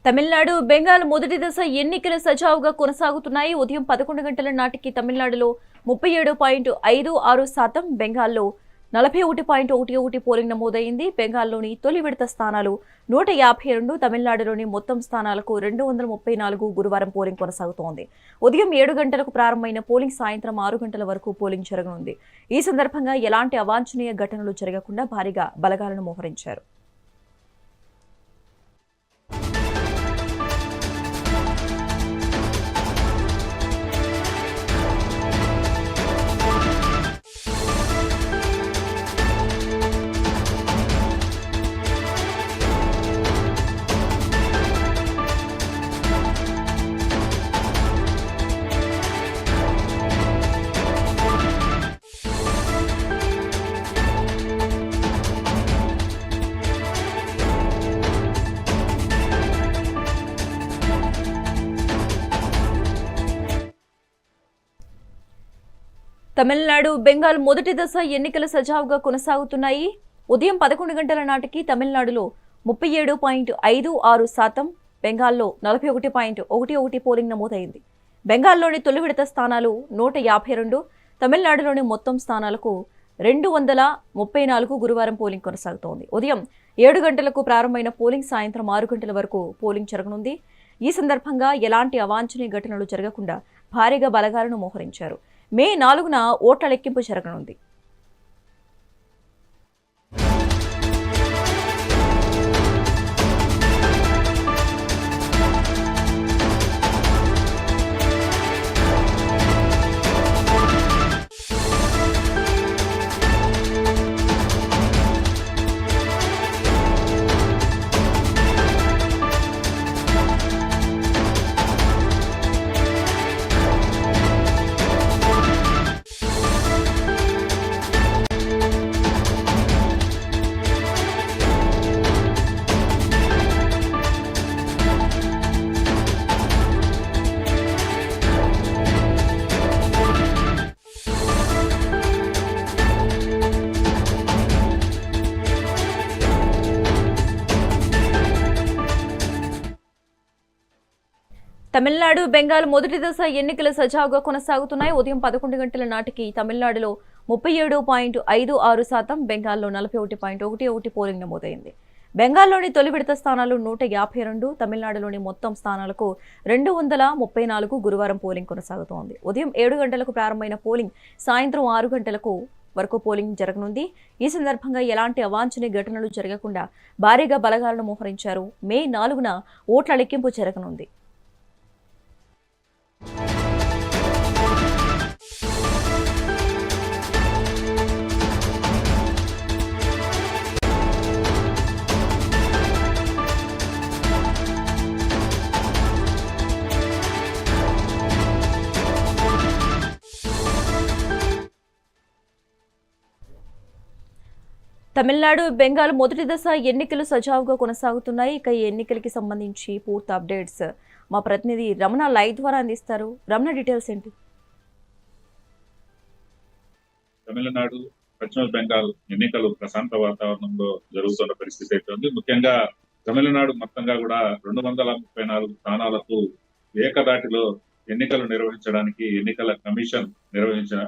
తమిళనాడు, బెంగాల్ మొదటి దశ ఎన్నికలు సజావుగా కొనసాగుతున్నాయి. ఉదయం 11 గంటల నాటికి తమిళనాడులో 37.56%, బెంగాల్లో 41.11 పోలింగ్ నమోదైంది. బెంగాల్లోని తొలి విడత స్థానాలు 152, తమిళనాడులోని మొత్తం స్థానాలకు 234 గురువారం పోలింగ్ కొనసాగుతోంది. ఉదయం 7 గంటలకు ప్రారంభమైన పోలింగ్ సాయంత్రం 6 గంటల వరకు పోలింగ్ జరగనుంది. ఈ సందర్భంగా ఎలాంటి అవాంఛనీయ ఘటనలు జరగకుండా భారీగా బలగాలను మోహరించారు. తమిళనాడు, బెంగాల్ మొదటి దశ ఎన్నికలు సజావుగా కొనసాగుతున్నాయి. ఉదయం 11 గంటల నాటికి తమిళనాడులో 37.56%, బెంగాల్లో 41.11 పోలింగ్ నమోదైంది. బెంగాల్లోని తొలి విడత స్థానాలు 152, తమిళనాడులోని మొత్తం స్థానాలకు 234 గురువారం పోలింగ్ కొనసాగుతోంది. ఉదయం 7 గంటలకు ప్రారంభమైన పోలింగ్ సాయంత్రం 6 గంటల వరకు పోలింగ్ జరగనుంది. ఈ సందర్భంగా ఎలాంటి అవాంఛనీయ ఘటనలు జరగకుండా భారీగా బలగాలను మోహరించారు. మే 4న ఓట్ల లెక్కింపు జరగనుంది. తమిళనాడు, బెంగాల్ మొదటి దశ ఎన్నికలు సజావుగా కొనసాగుతున్నాయి. ఉదయం 11 గంటల నాటికి తమిళనాడులో 37.56%, బెంగాల్లో 41.11 పోలింగ్ నమోదైంది. బెంగాల్లోని తొలి విడత స్థానాలు 152, తమిళనాడులోని మొత్తం స్థానాలకు 234 గురువారం పోలింగ్ కొనసాగుతోంది. ఉదయం 7 గంటలకు ప్రారంభమైన పోలింగ్ సాయంత్రం 6 గంటలకు వరకు పోలింగ్ జరగనుంది. ఈ సందర్భంగా ఎలాంటి అవాంఛనీయ ఘటనలు జరగకుండా భారీగా బలగాలను మోహరించారు. మే 4న ఓట్ల లెక్కింపు జరగనుంది. తమిళనాడు, బెంగాల్ మొదటి దశ ఎన్నికలు సజావుగా కొనసాగుతున్నాయి. ఇక ఈ ఎన్నికలకి సంబంధించి పూర్తి అప్డేట్స్ మా ప్రతినిధి రమణ లైవ్ ద్వారా అందిస్తారు. రమణ, డీటెయిల్స్ ఏంటి? తమిళనాడు, పశ్చిమ బెంగాల్ ఎన్నికలు ప్రశాంత వాతావరణంలో జరుగుతున్న పరిస్థితి అయితే ఉంది. ముఖ్యంగా తమిళనాడు మొత్తంగా కూడా 234 స్థానాలకు ఏకదాటిలో ఎన్నికలు నిర్వహించడానికి ఎన్నికల కమిషన్ నిర్వహించిన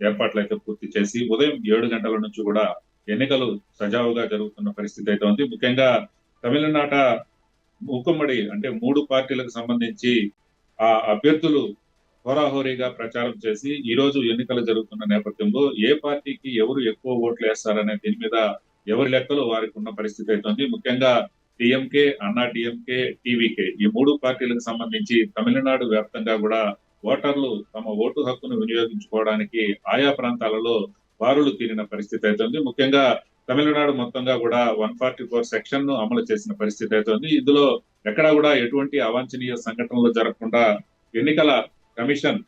ఏర్పాట్లు అయితే పూర్తి చేసి ఉదయం 7 గంటల నుంచి కూడా ఎన్నికలు సజావుగా జరుగుతున్న పరిస్థితి అయితే ఉంది. ముఖ్యంగా తమిళనాట ఉమ్మడి అంటే 3 పార్టీలకు సంబంధించి ఆ అభ్యర్థులు హోరాహోరీగా ప్రచారం చేసి ఈ రోజు ఎన్నికలు జరుగుతున్న నేపథ్యంలో ఏ పార్టీకి ఎవరు ఎక్కువ ఓట్లు వేస్తారనే దీని మీద ఎవరి లెక్కలు వారికి ఉన్న పరిస్థితి అయితే ఉంది. ముఖ్యంగా టీఎంకే, అన్నా టీఎంకే, టీవీకే ఈ 3 పార్టీలకు సంబంధించి తమిళనాడు వ్యాప్తంగా కూడా ఓటర్లు తమ ఓటు హక్కును వినియోగించుకోవడానికి ఆయా ప్రాంతాలలో బారులు తీరిన పరిస్థితి అయితే ఉంది. ముఖ్యంగా తమిళనాడు మొత్తంగా కూడా 144 సెక్షన్ ను అమలు చేసిన పరిస్థితి అయితే ఉంది. ఇందులో ఎక్కడా కూడా ఎటువంటి అవాంఛనీయ సంఘటనలు జరగకుండా ఎన్నికల కమిషన్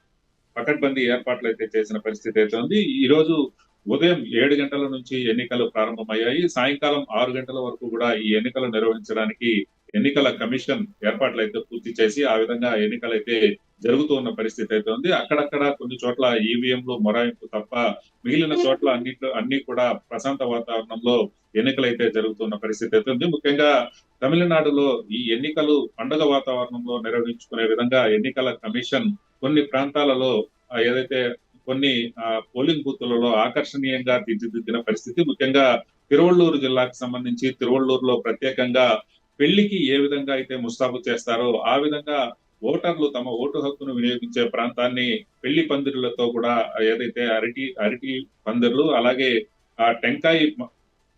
పకడ్బందీ ఏర్పాట్లు అయితే చేసిన పరిస్థితి అయితే ఉంది. ఈ రోజు ఉదయం 7 గంటల నుంచి ఎన్నికలు ప్రారంభమయ్యాయి. సాయంకాలం 6 గంటల వరకు కూడా ఈ ఎన్నికలు నిర్వహించడానికి ఎన్నికల కమిషన్ ఏర్పాట్లు అయితే పూర్తి చేసి ఆ విధంగా ఎన్నికలు అయితే జరుగుతూ ఉన్న పరిస్థితి అయితే ఉంది. అక్కడక్కడ కొన్ని చోట్ల ఈవీఎంలు మొరాయింపు తప్ప మిగిలిన చోట్ల అన్ని కూడా ప్రశాంత వాతావరణంలో ఎన్నికలైతే జరుగుతున్న పరిస్థితి అయితే ఉంది. ముఖ్యంగా తమిళనాడులో ఈ ఎన్నికలు పండుగ వాతావరణంలో నిర్వహించుకునే విధంగా ఎన్నికల కమిషన్ కొన్ని ప్రాంతాలలో ఏదైతే కొన్ని పోలింగ్ బూత్లలో ఆకర్షణీయంగా తీర్చిదిద్దిన పరిస్థితి. ముఖ్యంగా తిరువళ్ళూరు జిల్లాకు సంబంధించి తిరువళ్ళూరులో ప్రత్యేకంగా పెళ్లికి ఏ విధంగా అయితే ముస్తాబు చేస్తారో ఆ విధంగా ఓటర్లు తమ ఓటు హక్కును వినియోగించే ప్రాంతాన్ని పెళ్లి పందిరులతో కూడా ఏదైతే అరటి పందిర్లు అలాగే ఆ టెంకాయ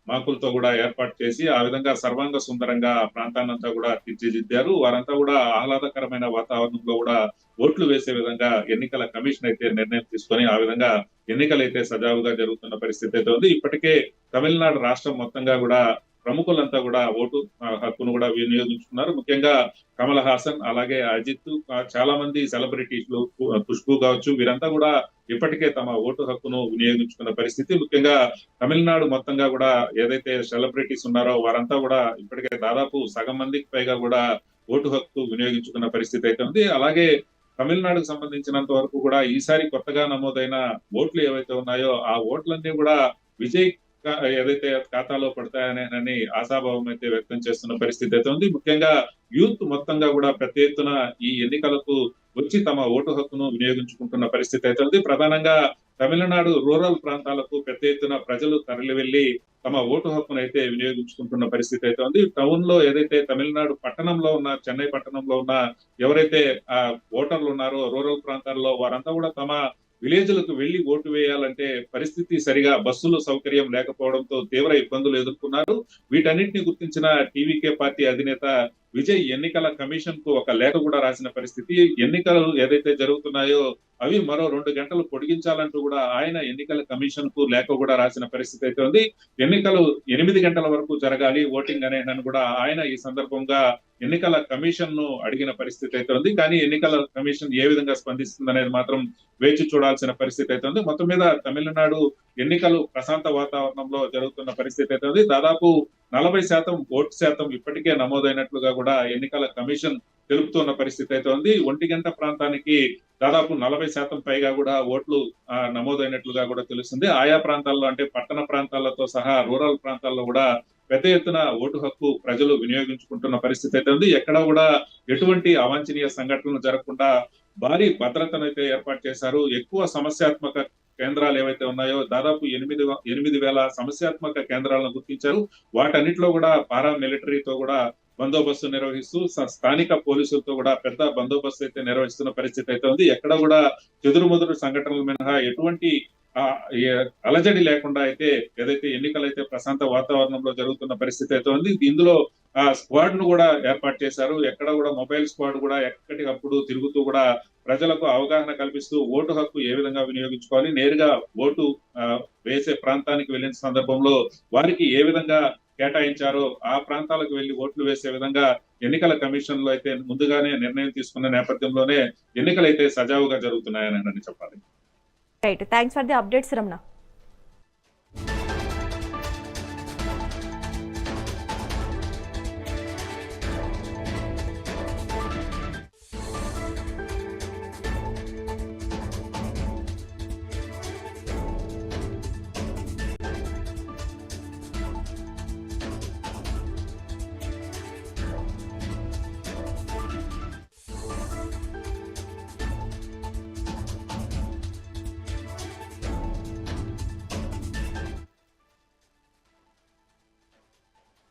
మాకులతో కూడా ఏర్పాటు చేసి ఆ విధంగా సర్వాంగ సుందరంగా ఆ ప్రాంతాన్నంతా కూడా తీర్చిదిద్దారు. వారంతా కూడా ఆహ్లాదకరమైన వాతావరణంలో కూడా ఓట్లు వేసే విధంగా ఎన్నికల కమిషన్ అయితే నిర్ణయం తీసుకొని ఆ విధంగా ఎన్నికలైతే సజావుగా జరుగుతున్న పరిస్థితి అయితే ఉంది. ఇప్పటికే తమిళనాడు రాష్ట్రం మొత్తంగా కూడా ప్రముఖులంతా కూడా ఓటు హక్కును కూడా వినియోగించుకున్నారు. ముఖ్యంగా కమల్ హాసన్ అలాగే అజిత్ చాలా మంది సెలబ్రిటీలు ఖుష్బూ కావచ్చు వీరంతా కూడా ఇప్పటికే తమ ఓటు హక్కును వినియోగించుకున్న పరిస్థితి. ముఖ్యంగా తమిళనాడు మొత్తంగా కూడా ఏదైతే సెలబ్రిటీస్ ఉన్నారో వారంతా కూడా ఇప్పటికే దాదాపు సగం మందికి పైగా కూడా ఓటు హక్కు వినియోగించుకున్న పరిస్థితి అయితే ఉంది. అలాగే తమిళనాడుకు సంబంధించినంత వరకు కూడా ఈసారి కొత్తగా నమోదైన ఓట్లు ఏవైతే ఉన్నాయో ఆ ఓట్లన్నీ కూడా విజయ్ ఏదైతే ఖాతాలో పడతాయని ఆశాభావం అయితే వ్యక్తం చేస్తున్న పరిస్థితి అయితే ఉంది. ముఖ్యంగా యూత్ మొత్తంగా కూడా పెద్ద ఎత్తున ఈ ఎన్నికలకు వచ్చి తమ ఓటు హక్కును వినియోగించుకుంటున్న పరిస్థితి అయితే ఉంది. ప్రధానంగా తమిళనాడు రూరల్ ప్రాంతాలకు పెద్ద ఎత్తున ప్రజలు తరలి వెళ్లి తమ ఓటు హక్కును అయితే వినియోగించుకుంటున్న పరిస్థితి అయితే ఉంది. టౌన్ లో ఏదైతే తమిళనాడు పట్టణంలో ఉన్న చెన్నై పట్టణంలో ఉన్న ఎవరైతే ఓటర్లు ఉన్నారో రూరల్ ప్రాంతాల్లో వారంతా కూడా తమ విలేజ్లకు వెళ్లి ఓటు వేయాలంటే పరిస్థితి సరిగా బస్సులు సౌకర్యం లేకపోవడంతో తీవ్ర ఇబ్బందులు ఎదుర్కొన్నారు. వీటన్నిటిని గుర్తించిన టీవీకే పార్టీ అధినేత విజయ్ ఎన్నికల కమిషన్ కు ఒక లేఖ కూడా రాసిన పరిస్థితి. ఎన్నికలు ఏదైతే జరుగుతున్నాయో అవి మరో 2 గంటలు పొడిగించాలంటూ కూడా ఆయన ఎన్నికల కమిషన్ కు లేఖ కూడా రాసిన పరిస్థితి అయితే ఉంది. ఎన్నికలు 8 గంటల వరకు జరగాలి ఓటింగ్ అనేనని కూడా ఆయన ఈ సందర్భంగా ఎన్నికల కమిషన్ ను అడిగిన పరిస్థితి అయితే ఉంది. కానీ ఎన్నికల కమిషన్ ఏ విధంగా స్పందిస్తుంది అనేది మాత్రం వేచి చూడాల్సిన పరిస్థితి అయితే ఉంది. మొత్తం మీద తమిళనాడు ఎన్నికలు ప్రశాంత వాతావరణంలో జరుగుతున్న పరిస్థితి అయితే ఉంది. దాదాపు 40% ఓటు శాతం ఇప్పటికే నమోదైనట్లుగా కూడా ఎన్నికల కమిషన్ తెలుపుతున్న పరిస్థితి అయితే ఉంది. 1 గంట ప్రాంతానికి దాదాపు 40% పైగా కూడా ఓట్లు నమోదైనట్లుగా కూడా తెలుస్తుంది. ఆయా ప్రాంతాల్లో అంటే పట్టణ ప్రాంతాలతో సహా రూరల్ ప్రాంతాల్లో కూడా పెద్ద ఎత్తున ఓటు హక్కు ప్రజలు వినియోగించుకుంటున్న పరిస్థితి అయితే ఉంది. ఎక్కడ కూడా ఎటువంటి అవాంఛనీయ సంఘటనలు జరగకుండా భారీ భద్రతను అయితే ఏర్పాటు చేశారు. ఎక్కువ సమస్యాత్మక కేంద్రాలు ఏవైతే ఉన్నాయో దాదాపు 8,000 సమస్యాత్మక కేంద్రాలను గుర్తించారు. వాటన్నిటిలో కూడా పారా మిలిటరీతో కూడా బందోబస్తు నిర్వహిస్తూ స్థానిక పోలీసులతో కూడా పెద్ద బందోబస్తు అయితే నిర్వహిస్తున్న పరిస్థితి అయితే ఉంది. ఎక్కడ కూడా చెదురుమదురు సంఘటనలు మినహా ఎటువంటి అలజడి లేకుండా అయితే ఏదైతే ఎన్నికలు అయితే ప్రశాంత వాతావరణంలో జరుగుతున్న పరిస్థితి అయితే ఉంది. ఇందులో స్క్వాడ్ ను కూడా ఏర్పాటు చేశారు. ఎక్కడ కూడా మొబైల్ స్క్వాడ్ కూడా ఎక్కడికప్పుడు తిరుగుతూ కూడా ప్రజలకు అవగాహన కల్పిస్తూ ఓటు హక్కు ఏ విధంగా వినియోగించుకోవాలి, నేరుగా ఓటు వేసే ప్రాంతానికి వెళ్ళిన సందర్భంలో వారికి ఏ విధంగా కేటాయించారో ఆ ప్రాంతాలకు వెళ్లి ఓట్లు వేసే విధంగా ఎన్నికల కమిషన్ లో అయితే ముందుగానే నిర్ణయం తీసుకున్న నేపథ్యంలోనే ఎన్నికలైతే సజావుగా జరుగుతున్నాయని చెప్పాలి. Right, thanks for the updates Ramana.